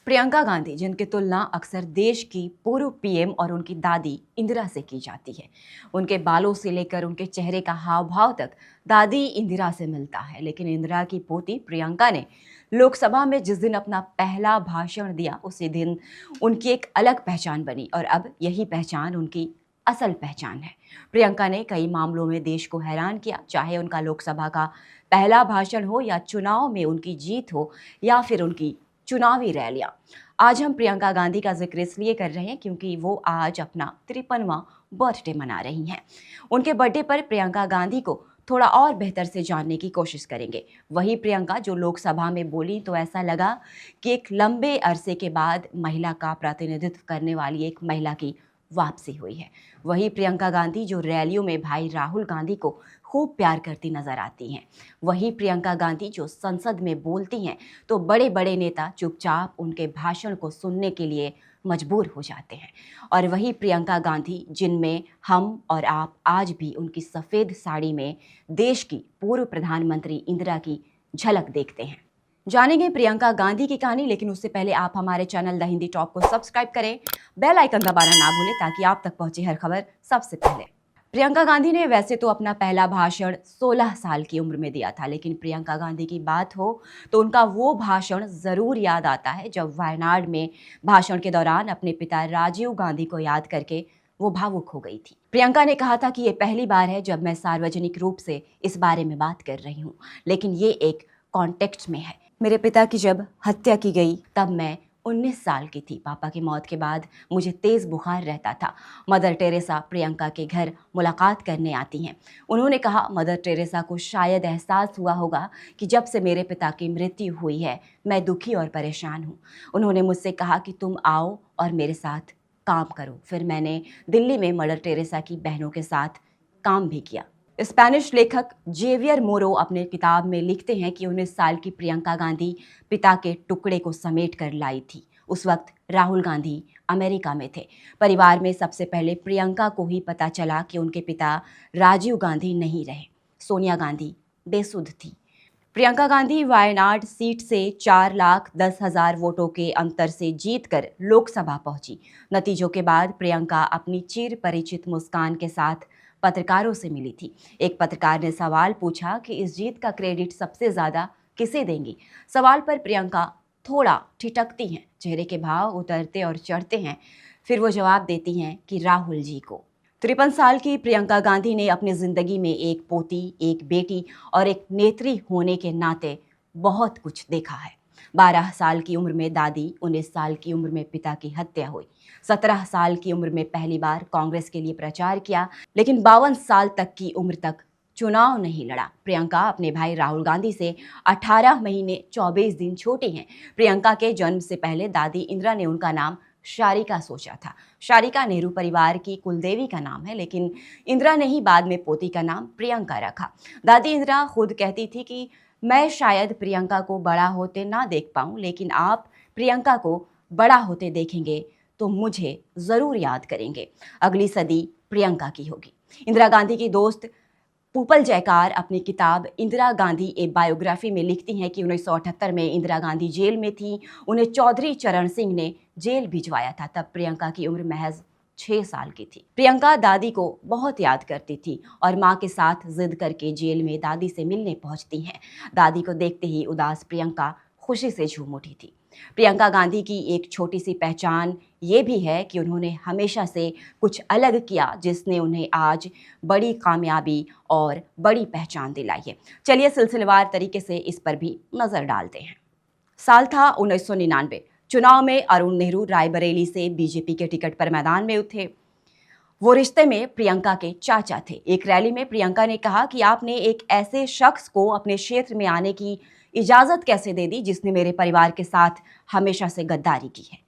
प्रियंका गांधी, जिनकी तुलना अक्सर देश की पूर्व पीएम और उनकी दादी इंदिरा से की जाती है। उनके बालों से लेकर उनके चेहरे का हाव भाव तक दादी इंदिरा से मिलता है। लेकिन इंदिरा की पोती प्रियंका ने लोकसभा में जिस दिन अपना पहला भाषण दिया, उसी दिन उनकी एक अलग पहचान बनी और अब यही पहचान उनकी असल पहचान है। प्रियंका ने कई मामलों में देश को हैरान किया, चाहे उनका लोकसभा का पहला भाषण हो या चुनाव में उनकी जीत हो या फिर उनकी चुनावी रैलियां। आज हम प्रियंका गांधी का जिक्र इसलिए कर रहे हैं क्योंकि वो आज अपना 53वां बर्थडे मना रही हैं। उनके बर्थडे पर प्रियंका गांधी को थोड़ा और बेहतर से जानने की कोशिश करेंगे। वही प्रियंका जो लोकसभा में बोली तो ऐसा लगा कि एक लंबे अरसे के बाद महिला का प्रतिनिधित्व करने वाली एक महिला की वापसी हुई है। वही प्रियंका गांधी जो रैलियों में भाई राहुल गांधी को खूब प्यार करती नजर आती हैं। वही प्रियंका गांधी जो संसद में बोलती हैं तो बड़े बड़े नेता चुपचाप उनके भाषण को सुनने के लिए मजबूर हो जाते हैं। और वही प्रियंका गांधी जिनमें हम और आप आज भी उनकी सफ़ेद साड़ी में देश की पूर्व प्रधानमंत्री इंदिरा की झलक देखते हैं। जानेंगे प्रियंका गांधी की कहानी, लेकिन उससे पहले आप हमारे चैनल द हिंदी टॉप को सब्सक्राइब करें, बेल आइकन दबाना ना भूलें ताकि आप तक पहुंचे हर खबर सबसे पहले। प्रियंका गांधी ने वैसे तो अपना पहला भाषण 16 साल की उम्र में दिया था, लेकिन प्रियंका गांधी की बात हो तो उनका वो भाषण ज़रूर याद आता है जब वायनाड में भाषण के दौरान अपने पिता राजीव गांधी को याद करके वो भावुक हो गई थी। प्रियंका ने कहा था कि ये पहली बार है जब मैं सार्वजनिक रूप से इस बारे में बात कर रही हूँ, लेकिन ये एक कॉन्टेक्स्ट में है। मेरे पिता की जब हत्या की गई तब मैं 19 साल की थी। पापा की मौत के बाद मुझे तेज़ बुखार रहता था। मदर टेरेसा प्रियंका के घर मुलाकात करने आती हैं। उन्होंने कहा, मदर टेरेसा को शायद एहसास हुआ होगा कि जब से मेरे पिता की मृत्यु हुई है मैं दुखी और परेशान हूँ। उन्होंने मुझसे कहा कि तुम आओ और मेरे साथ काम करो। फिर मैंने दिल्ली में मदर टेरेसा की बहनों के साथ काम भी किया। स्पेनिश लेखक जेवियर मोरो अपने किताब में लिखते हैं कि 19 साल की प्रियंका गांधी पिता के टुकड़े को समेट कर लाई थी। उस वक्त राहुल गांधी अमेरिका में थे। परिवार में सबसे पहले प्रियंका को ही पता चला कि उनके पिता राजीव गांधी नहीं रहे। सोनिया गांधी बेसुध थी। प्रियंका गांधी वायनाड सीट से 4,10,000 वोटों के अंतर से जीतकर लोकसभा पहुंची। नतीजों के बाद प्रियंका अपनी चिर परिचित मुस्कान के साथ पत्रकारों से मिली थी। एक पत्रकार ने सवाल पूछा कि इस जीत का क्रेडिट सबसे ज़्यादा किसे देंगी। सवाल पर प्रियंका थोड़ा ठिठकती हैं, चेहरे के भाव उतरते और चढ़ते हैं। फिर वो जवाब देती हैं कि राहुल जी को। 53 साल की प्रियंका गांधी ने अपनी ज़िंदगी में एक पोती, एक बेटी और एक नेत्री होने के नाते बहुत कुछ देखा है। 12 साल की उम्र में दादी, 19 साल की उम्र में पिता की हत्या हुई, 17 साल की उम्र में पहली बार कांग्रेस के लिए प्रचार किया, लेकिन 52 साल तक की उम्र तक चुनाव नहीं लड़ा। प्रियंका अपने भाई राहुल गांधी से 18 महीने 24 दिन छोटी हैं। प्रियंका के जन्म से पहले दादी इंदिरा ने उनका नाम शारिका सोचा था। शारिका नेहरू परिवार की कुलदेवी का नाम है, लेकिन इंदिरा ने ही बाद में पोती का नाम प्रियंका रखा। दादी इंदिरा खुद कहती थी कि मैं शायद प्रियंका को बड़ा होते ना देख पाऊं, लेकिन आप प्रियंका को बड़ा होते देखेंगे तो मुझे ज़रूर याद करेंगे। अगली सदी प्रियंका की होगी। इंदिरा गांधी की दोस्त पूपल जयकार अपनी किताब इंदिरा गांधी ए बायोग्राफी में लिखती हैं कि 1978 में इंदिरा गांधी जेल में थी। उन्हें चौधरी चरण सिंह ने जेल भिजवाया था। तब प्रियंका की उम्र महज 6 साल की थी। प्रियंका दादी को बहुत याद करती थी और माँ के साथ जिद करके जेल में दादी से मिलने पहुंचती हैं। दादी को देखते ही उदास प्रियंका खुशी से झूम उठी थी। प्रियंका गांधी की एक छोटी सी पहचान ये भी है कि उन्होंने हमेशा से कुछ अलग किया, जिसने उन्हें आज बड़ी कामयाबी और बड़ी पहचान दिलाई है। चलिए सिलसिलेवार तरीके से इस पर भी नज़र डालते हैं। साल था 1999। चुनाव में अरुण नेहरू रायबरेली से बीजेपी के टिकट पर मैदान में उतरे। वो रिश्ते में प्रियंका के चाचा थे। एक रैली में प्रियंका ने कहा कि आपने एक ऐसे शख्स को अपने क्षेत्र में आने की इजाज़त कैसे दे दी जिसने मेरे परिवार के साथ हमेशा से गद्दारी की है।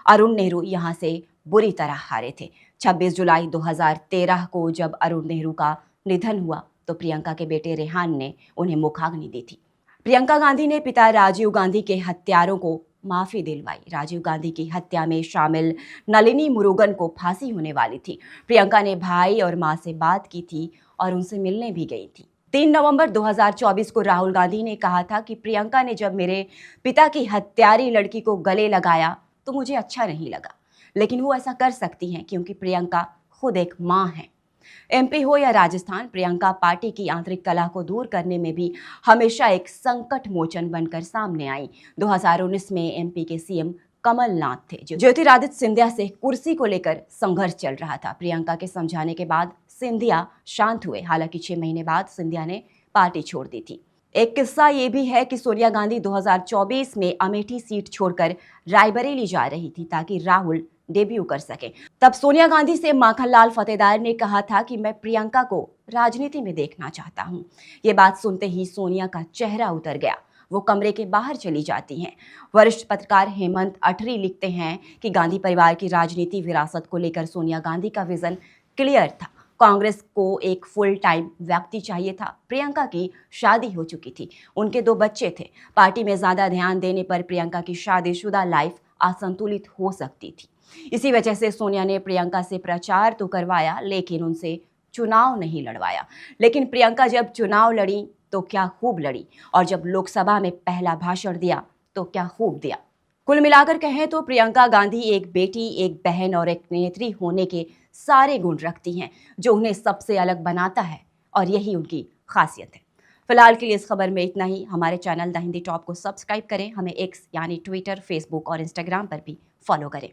अरुण नेहरू यहाँ से बुरी तरह हारे थे। 26 जुलाई 2013 को जब अरुण नेहरू का निधन हुआ तो प्रियंका के बेटे रेहान ने उन्हें मुखाग्नि दी थी। प्रियंका गांधी ने पिता राजीव गांधी के हत्यारों को माफ़ी दिलवाई। राजीव गांधी की हत्या में शामिल नलिनी मुरुगन को फांसी होने वाली थी। प्रियंका ने भाई और माँ से बात की थी और उनसे मिलने भी गई थी। 3 नवंबर 2024 को राहुल गांधी ने कहा था कि प्रियंका ने जब मेरे पिता की हत्यारी लड़की को गले लगाया तो मुझे अच्छा नहीं लगा, लेकिन वो ऐसा कर सकती हैं क्योंकि प्रियंका खुद एक मां है। एमपी हो या राजस्थान, प्रियंका पार्टी की आंतरिक कलह को दूर करने में भी हमेशा एक संकट मोचन बनकर सामने आई। 2019 में एमपी के सीएम कमलनाथ थे, जो ज्योतिरादित्य सिंधिया से कुर्सी को लेकर संघर्ष चल रहा था। प्रियंका के समझाने के बाद सिंधिया शांत हुए। हालांकि 6 महीने बाद सिंधिया ने पार्टी छोड़ दी थी। एक किस्सा ये भी है कि सोनिया गांधी 2024 में अमेठी सीट छोड़कर रायबरेली जा रही थी ताकि राहुल डेब्यू कर सके। तब सोनिया गांधी से माखनलाल फतेदार ने कहा था कि मैं प्रियंका को राजनीति में देखना चाहता हूं। ये बात सुनते ही सोनिया का चेहरा उतर गया। वो कमरे के बाहर चली जाती हैं। वरिष्ठ पत्रकार हेमंत अठरी लिखते हैं कि गांधी परिवार की राजनीति विरासत को लेकर सोनिया गांधी का विजन क्लियर था। कांग्रेस को एक फुल टाइम व्यक्ति चाहिए था। प्रियंका की शादी हो चुकी थी, उनके 2 बच्चे थे। पार्टी में ज्यादा ध्यान देने पर प्रियंका की शादीशुदा लाइफ असंतुलित हो सकती थी। इसी वजह से सोनिया ने प्रियंका से प्रचार तो करवाया, लेकिन उनसे चुनाव नहीं लड़वाया। लेकिन प्रियंका जब चुनाव लड़ी तो क्या खूब लड़ी, और जब लोकसभा में पहला भाषण दिया तो क्या खूब दिया। कुल मिलाकर कहें तो प्रियंका गांधी एक बेटी, एक बहन और एक नेत्री होने के सारे गुण रखती हैं, जो उन्हें सबसे अलग बनाता है, और यही उनकी खासियत है। फिलहाल के लिए इस खबर में इतना ही। हमारे चैनल द हिंदी टॉप को सब्सक्राइब करें। हमें एक्स यानी ट्विटर, फेसबुक और इंस्टाग्राम पर भी फॉलो करें।